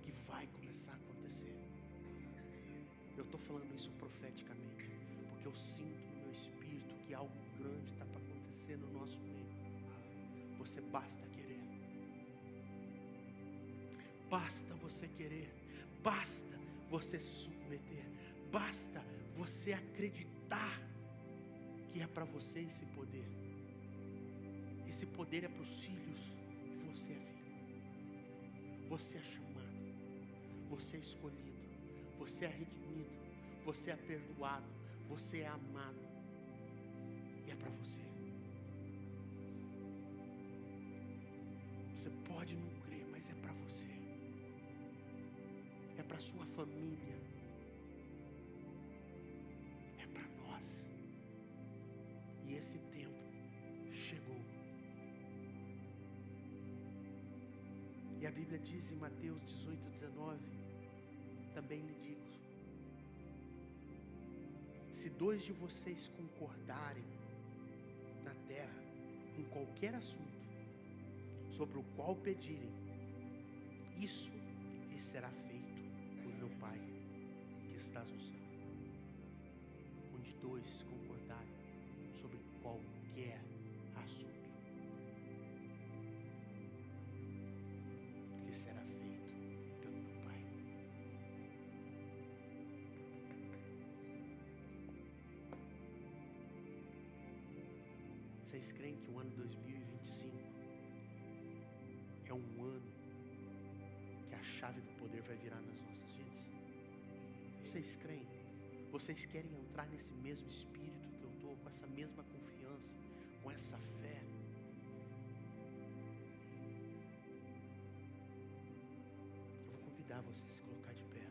que vai começar a acontecer. Eu estou falando isso profeticamente, porque eu sinto no meu espírito que algo grande está para acontecer no nosso meio. Você basta querer. Basta você querer. Basta você se submeter. Basta você acreditar que é para você esse poder. Esse poder é para os filhos. E você é filho. Você é chamado. Você é escolhido. Você é redimido. Você é perdoado. Você é amado. E é para você. Você pode não crer, mas é para você. É para sua família. É para nós. E esse tempo chegou. E a Bíblia diz em Mateus 18:19, também lhe digo: se 2 de vocês concordarem na terra em qualquer assunto sobre o qual pedirem, isso lhes será feito por meu Pai que estás no céu. Onde 2 concordarem sobre qualquer assunto, lhes será feito pelo meu Pai. Vocês creem que o ano 2025 é um ano que a chave do poder vai virar nas nossas vidas? Vocês creem? Vocês querem entrar nesse mesmo espírito que eu estou, com essa mesma confiança, com essa fé? Eu vou convidar vocês a se colocar de pé.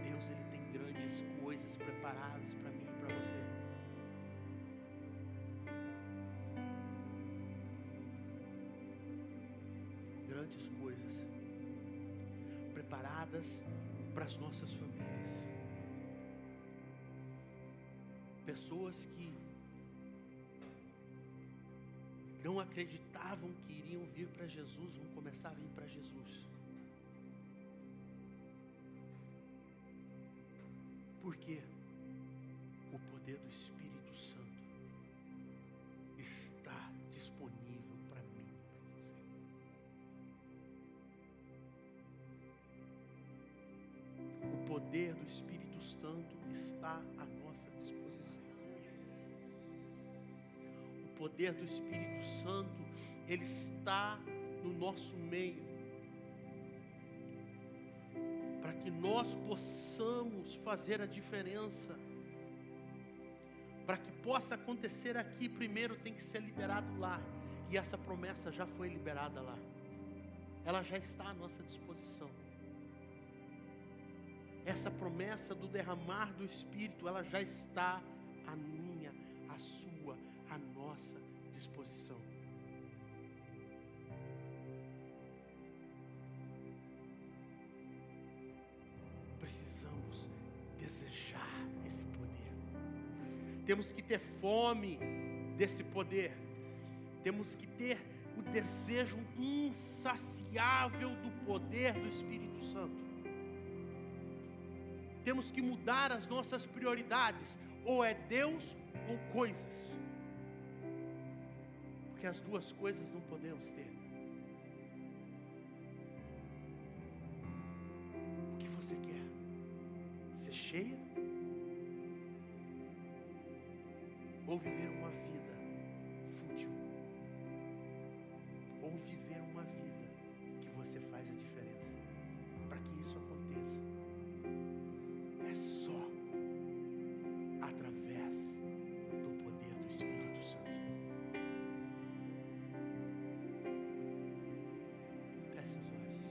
Deus, Ele tem grandes coisas preparadas para mim e para você. Grandes coisas preparadas para as nossas famílias. Pessoas que não acreditavam que iriam vir para Jesus, vão começar a vir para Jesus. Por quê? O poder do Espírito Santo está disponível para mim e para você. O poder do Espírito Santo está à nossa disposição. O poder do Espírito Santo, ele está no nosso meio, para que nós possamos fazer a diferença. Para que possa acontecer aqui, primeiro tem que ser liberado lá. E essa promessa já foi liberada lá. Ela já está à nossa disposição. Essa promessa do derramar do Espírito, ela já está à minha, à sua, à nossa disposição. Precisamos desejar esse poder. Temos que ter fome desse poder. Temos que ter o desejo insaciável do poder do Espírito Santo. Temos que mudar as nossas prioridades. Ou é Deus ou coisas. Porque as duas coisas não podemos ter. O que você quer? Ser cheia? Ou viver uma vida fútil? Ou viver uma vida que você faz a diferença? Para que isso aconteça, é só através do poder do Espírito Santo. Feche os olhos.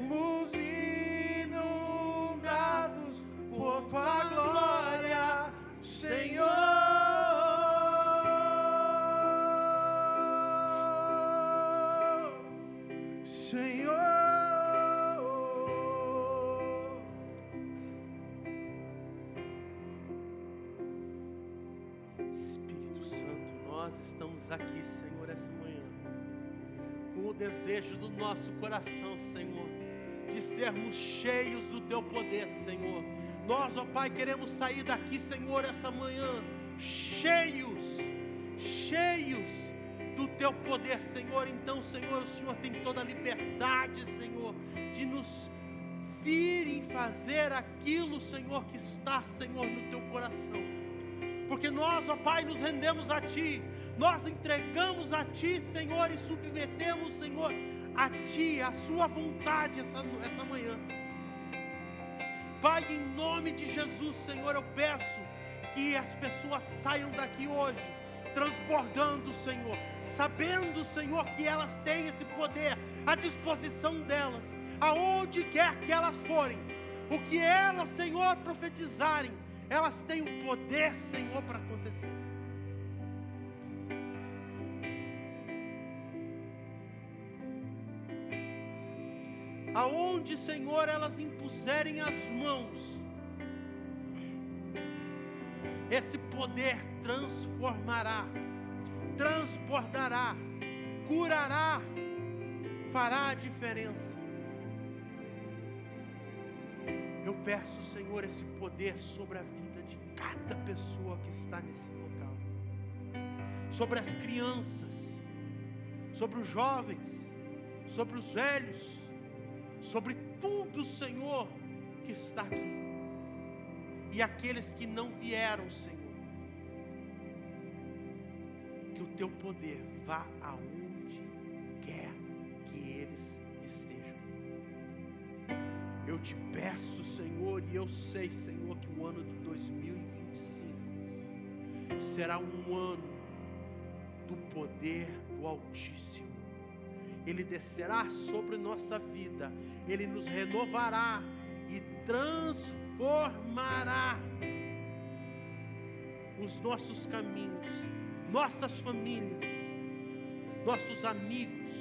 sermos inundados por tua glória, Senhor. Senhor. Espírito Santo, nós estamos aqui, Senhor, essa manhã, com o desejo do nosso coração, Senhor, de sermos cheios do Teu poder, Senhor. Nós, ó Pai, queremos sair daqui, Senhor, essa manhã, cheios do Teu poder, Senhor. Então, Senhor, o Senhor tem toda a liberdade, Senhor, de nos vir e fazer aquilo, Senhor, que está, Senhor, no Teu coração. Porque nós, ó Pai, nos rendemos a Ti, nós entregamos a Ti, Senhor, e submetemos, Senhor, a Ti, a Sua vontade essa manhã. Pai, em nome de Jesus, Senhor, eu peço que as pessoas saiam daqui hoje transbordando, Senhor, sabendo, Senhor, que elas têm esse poder à disposição delas, aonde quer que elas forem, o que elas, Senhor, profetizarem, elas têm o poder, Senhor, para acontecer. Aonde, Senhor, elas impuserem as mãos, esse poder transformará, transbordará, curará, fará a diferença. Eu peço, Senhor, esse poder sobre a vida de cada pessoa que está nesse local, sobre as crianças, sobre os jovens, sobre os velhos, sobre tudo, Senhor, que está aqui. E aqueles que não vieram, Senhor, que o Teu poder vá aonde quer que eles estejam. Eu Te peço, Senhor, e eu sei, Senhor, que o ano de 2025 será um ano do poder do Altíssimo. Ele descerá sobre nossa vida, Ele nos renovará e transformará os nossos caminhos, nossas famílias, nossos amigos,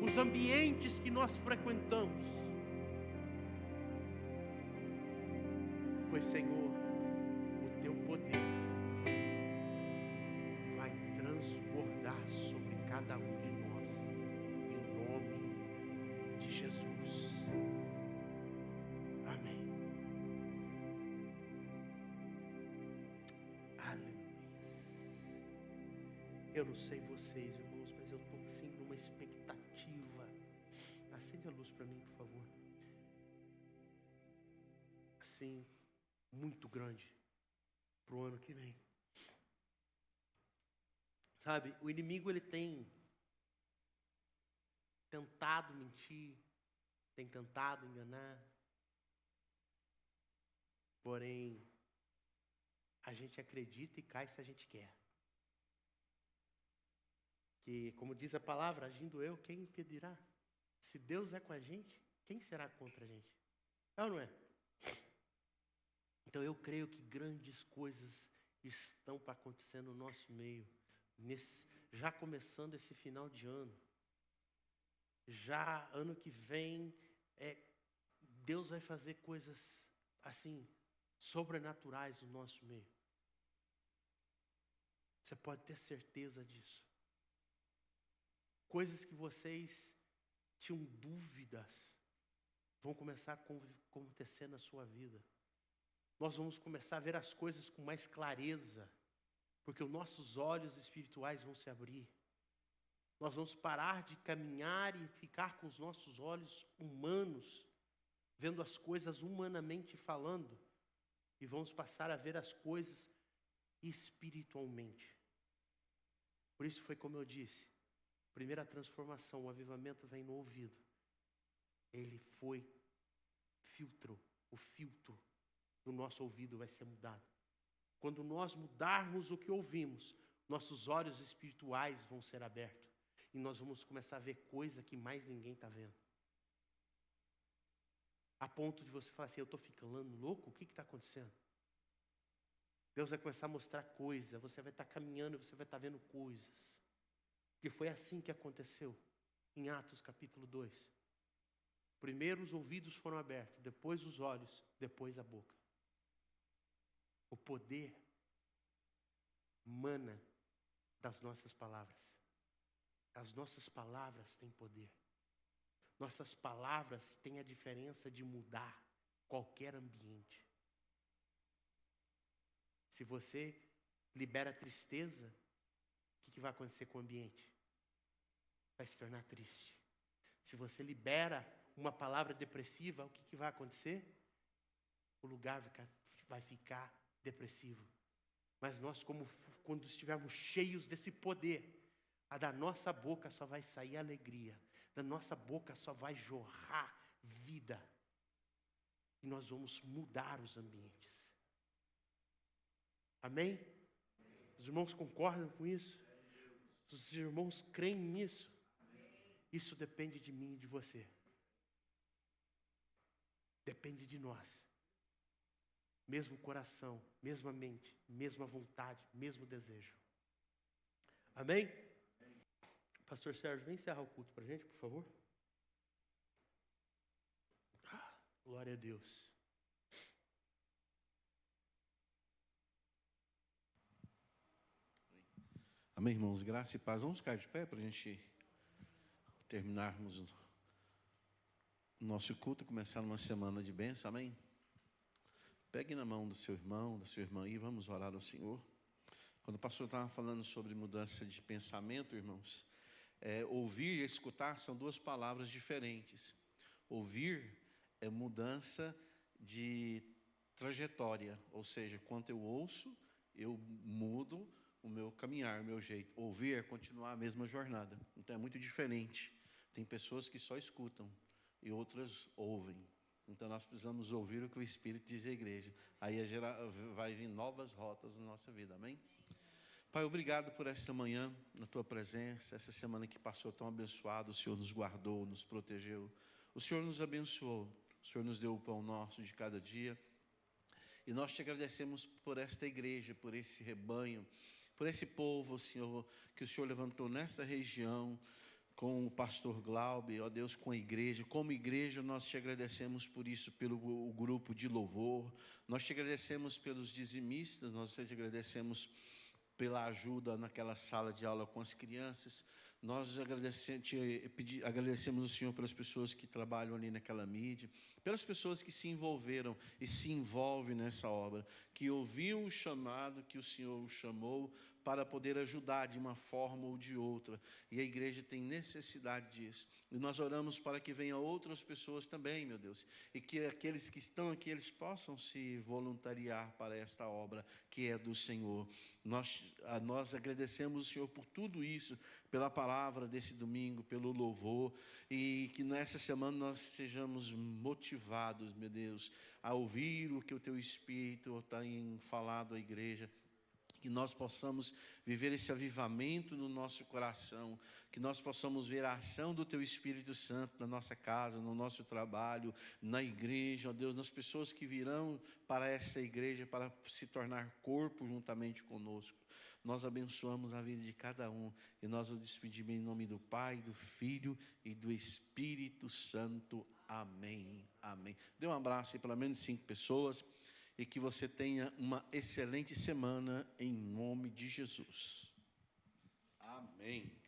os ambientes que nós frequentamos. Pois, Senhor, o Teu poder vai transbordar sobre cada um de nós, em nome de Jesus. Amém. Aleluia. Eu não sei vocês, irmãos, mas eu estou assim numa expectativa. Acende a luz para mim, por favor. Assim, muito grande para o ano que vem. Sabe, o inimigo ele tem tentado mentir, tem tentado enganar, porém a gente acredita e cai se a gente quer. Que, como diz a palavra, agindo eu, quem impedirá? Se Deus é com a gente, quem será contra a gente? É ou não é? Então eu creio que grandes coisas estão para acontecer no nosso meio, já começando esse final de ano. Já ano que vem, Deus vai fazer coisas assim, sobrenaturais no nosso meio. Você pode ter certeza disso. Coisas que vocês tinham dúvidas, vão começar a acontecer na sua vida. Nós vamos começar a ver as coisas com mais clareza, porque os nossos olhos espirituais vão se abrir. Nós vamos parar de caminhar e ficar com os nossos olhos humanos, vendo as coisas humanamente falando, e vamos passar a ver as coisas espiritualmente. Por isso foi como eu disse, primeira transformação, o avivamento vem no ouvido. Ele foi o filtro do nosso ouvido vai ser mudado. Quando nós mudarmos o que ouvimos, nossos olhos espirituais vão ser abertos. E nós vamos começar a ver coisa que mais ninguém está vendo. a ponto de você falar assim, eu estou ficando louco? O que está acontecendo? Deus vai começar a mostrar coisas, você vai estar caminhando e você vai estar vendo coisas. Porque foi assim que aconteceu em Atos capítulo 2. Primeiro os ouvidos foram abertos, depois os olhos, depois a boca. O poder mana das nossas palavras. As nossas palavras têm poder. Nossas palavras têm a diferença de mudar qualquer ambiente. Se você libera tristeza, o que vai acontecer com o ambiente? Vai se tornar triste. Se você libera uma palavra depressiva, o que vai acontecer? O lugar vai ficar depressivo. Mas nós, quando estivermos cheios desse poder, da nossa boca só vai sair alegria, da nossa boca só vai jorrar vida. E nós vamos mudar os ambientes. Amém? Os irmãos concordam com isso? Os irmãos creem nisso? Isso depende de mim e de você. Depende de nós. Mesmo coração, mesma mente, mesma vontade, mesmo desejo. Amém? Pastor Sérgio, vem encerrar o culto para a gente, por favor. Glória a Deus. Amém, irmãos? Graça e paz. Vamos ficar de pé para a gente terminarmos o nosso culto, começar uma semana de bênção. Amém? Pegue na mão do seu irmão, da sua irmã e vamos orar ao Senhor. Quando o pastor estava falando sobre mudança de pensamento, irmãos, ouvir e escutar são duas palavras diferentes. Ouvir é mudança de trajetória, ou seja, quando eu ouço, eu mudo o meu caminhar, o meu jeito. Ouvir é continuar a mesma jornada. Então é muito diferente. Tem pessoas que só escutam e outras ouvem. Então nós precisamos ouvir o que o Espírito diz à igreja. Aí vai vir novas rotas na nossa vida, amém? Pai, obrigado por esta manhã, na Tua presença, essa semana que passou tão abençoada, o Senhor nos guardou, nos protegeu, o Senhor nos abençoou, o Senhor nos deu o pão nosso de cada dia, e nós te agradecemos por esta igreja, por esse rebanho, por esse povo, Senhor, que o Senhor levantou nesta região, com o pastor Glaube, ó Deus, com a igreja. Como igreja, nós te agradecemos por isso, pelo grupo de louvor, nós te agradecemos pelos dizimistas, nós te agradecemos pela ajuda naquela sala de aula com as crianças. Nós agradecemos ao Senhor pelas pessoas que trabalham ali naquela mídia, pelas pessoas que se envolveram e se envolvem nessa obra, que ouviam o chamado que o Senhor chamou para poder ajudar de uma forma ou de outra. E a igreja tem necessidade disso. E nós oramos para que venham outras pessoas também, meu Deus, e que aqueles que estão aqui, eles possam se voluntariar para esta obra que é do Senhor. Nós agradecemos o Senhor por tudo isso, pela palavra desse domingo, pelo louvor, e que nessa semana nós sejamos motivados, meu Deus, a ouvir o que o Teu Espírito tem falado à igreja, que nós possamos viver esse avivamento no nosso coração, que nós possamos ver a ação do Teu Espírito Santo na nossa casa, no nosso trabalho, na igreja, ó Deus, nas pessoas que virão para essa igreja para se tornar corpo juntamente conosco. Nós abençoamos a vida de cada um e nós o despedimos em nome do Pai, do Filho e do Espírito Santo. Amém. Amém. Dê um abraço aí, pelo menos 5 pessoas. E que você tenha uma excelente semana em nome de Jesus. Amém.